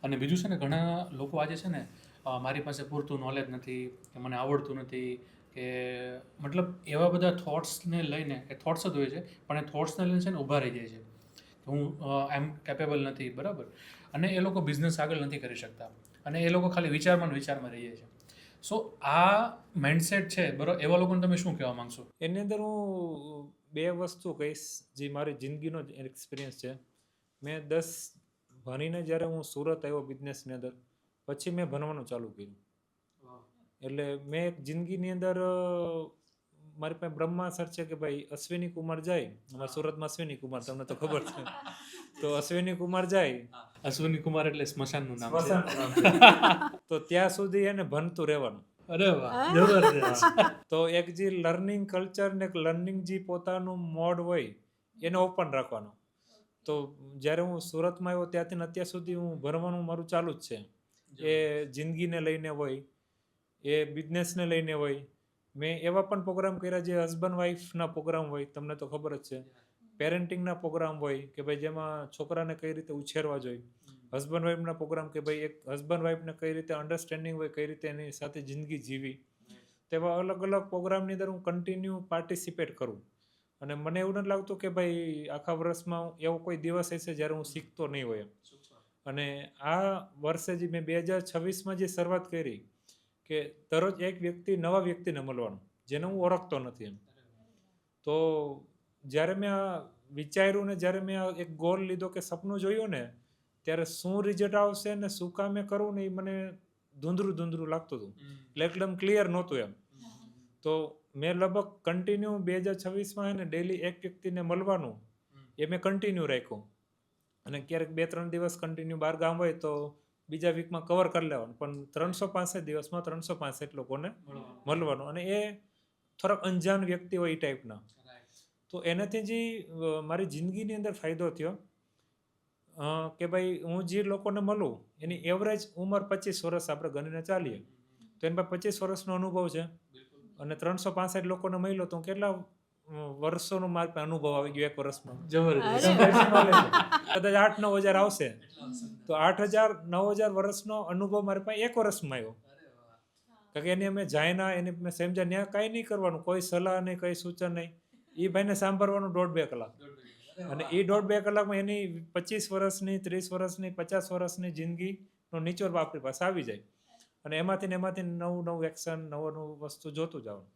અને બીજું છે ને, ઘણા લોકો આજે છે ને, મારી પાસે પૂરતું નોલેજ નથી, કે મને આવડતું નથી, કે મતલબ એવા બધા થોટ્સને લઈને, એ થોટ્સ જ હોય છે, પણ એ થોટ્સને લઈને છે ને ઊભા રહી જાય છે કે હું આઈ એમ કેપેબલ નથી, બરાબર. અને એ લોકો બિઝનેસ આગળ નથી કરી શકતા, અને એ લોકો ખાલી વિચારમાં ને વિચારમાં રહી જાય છે. સો આ માઇન્ડસેટ છે, બરાબર, એવા લોકોને તમે શું કહેવા માંગશો? એની અંદર હું બે વસ્તુ કહીશ, જે મારી જિંદગીનો જ એક્સપિરિયન્સ છે. મેં 10 ભણીને જ્યારે હું સુરત આવ્યો બિઝનેસની અંદર, પછી મેં ભણવાનું ચાલુ કર્યું. એટલે મેં એક જિંદગીની અંદર મારી પાસે બ્રહ્મા સર છે કે ભાઈ અશ્વિની કુમાર જાય, અમારા સુરતમાં અશ્વિની કુમાર, તમને તો ખબર છે. તો અશ્વિની કુમાર જાય, અશ્વિની કુમાર એટલે સ્મશાનનું નામ છે. સ્મશાનનું નામ છે. તો ત્યાં સુધી એને ભણતું રહેવાનું. અરે વાહ, જબરદસ્ત. તો એક જે લર્નિંગ કલ્ચર ને એક લર્નિંગ જે પોતાનું મોડ હોય એને ઓપન રાખવાનો. તો જ્યારે હું સુરતમાં આવ્યો ત્યાંથી અત્યાર સુધી હું ભણવાનું મારું ચાલુ જ છે. એ જિંદગીને લઈને હોય, એ બિઝનેસને લઈને હોય. મેં એવા પણ પ્રોગ્રામ કર્યા જે હસબન્ડ વાઈફના પ્રોગ્રામ હોય, તમને તો ખબર જ છે. પેરેન્ટિંગના પ્રોગ્રામ હોય કે ભાઈ જેમાં છોકરાને કઈ રીતે ઉછેરવા જોઈએ. હસબન્ડ વાઈફના પ્રોગ્રામ કે ભાઈ એક હસબન્ડ વાઈફને કઈ રીતે અન્ડરસ્ટેન્ડિંગ હોય, કઈ રીતે એની સાથે જિંદગી જીવી. તેવા અલગ અલગ પ્રોગ્રામની અંદર હું કન્ટિન્યુ પાર્ટિસિપેટ કરું. અને મને એવું નથી લાગતું કે ભાઈ આખા વર્ષમાં એવો કોઈ દિવસ હશે જ્યારે હું શીખતો નહીં હોય એમ. અને આ વર્ષે જે મેં 2026માં જે શરૂઆત કરી, કે દરરોજ એક વ્યક્તિ, નવા વ્યક્તિને મળવાનું, જેને હું ઓળખતો નથી એમ. તો જ્યારે મેં આ વિચાર્યું ને જ્યારે મેં આ એક ગોલ લીધો કે સપનું જોયું ને, ત્યારે શું રિઝલ્ટ આવશે ને શું કામે કરવું ને એ મને ધૂંધળું લાગતું હતું. એટલે એકદમ ક્લિયર નહોતું એમ. તો મેં લગભગ કન્ટિન્યુ 2026માં એને ડેલી એક વ્યક્તિને મળવાનું એ મેં કન્ટિન્યુ રાખ્યું. અને ક્યારેક 2-3 દિવસ કન્ટિન્યુ બહાર ગામ હોય તો બીજા વીકમાં કવર કરી લેવાનું, પણ 365 દિવસમાં 365 લોકોને મળવાનું. અને એ થોડાક અંજાન વ્યક્તિ હોય એ ટાઈપના. તો એનાથી જે મારી જિંદગીની અંદર ફાયદો થયો કે ભાઈ હું જે લોકોને મળું એની એવરેજ ઉંમર 25 વર્ષ આપણે ગણીને ચાલીએ, તો એની પાસે 25 વર્ષનો અનુભવ છે. અને 365 લોકોને મળ્યો તો કેટલા વર્ષોનો મારી પાસે અનુભવ આવી ગયો એક વર્ષમાં. જબરદસ્ત. કદાચ 8-9 હજાર આવશે, તો 8,000-9,000 વર્ષનો અનુભવ મારી પાસે એક વર્ષમાં આવ્યો. કારણ કે એની અમે જાયના, એની મેં સમજ્યા ત્યાં કાંઈ નહીં કરવાનું, કોઈ સલાહ નહીં, કંઈ સૂચન નહીં. એ ભાઈને સાંભળવાનું 1.5-2 કલાક. અને એ 1.5-2 કલાકમાં એની 25 વર્ષની, 30 વર્ષની, 50 વર્ષની જિંદગીનો નિચોડ આપણી પાસે આવી જાય. અને એમાંથી નવું એક્શન, નવું વસ્તુ જોતું જવાનું.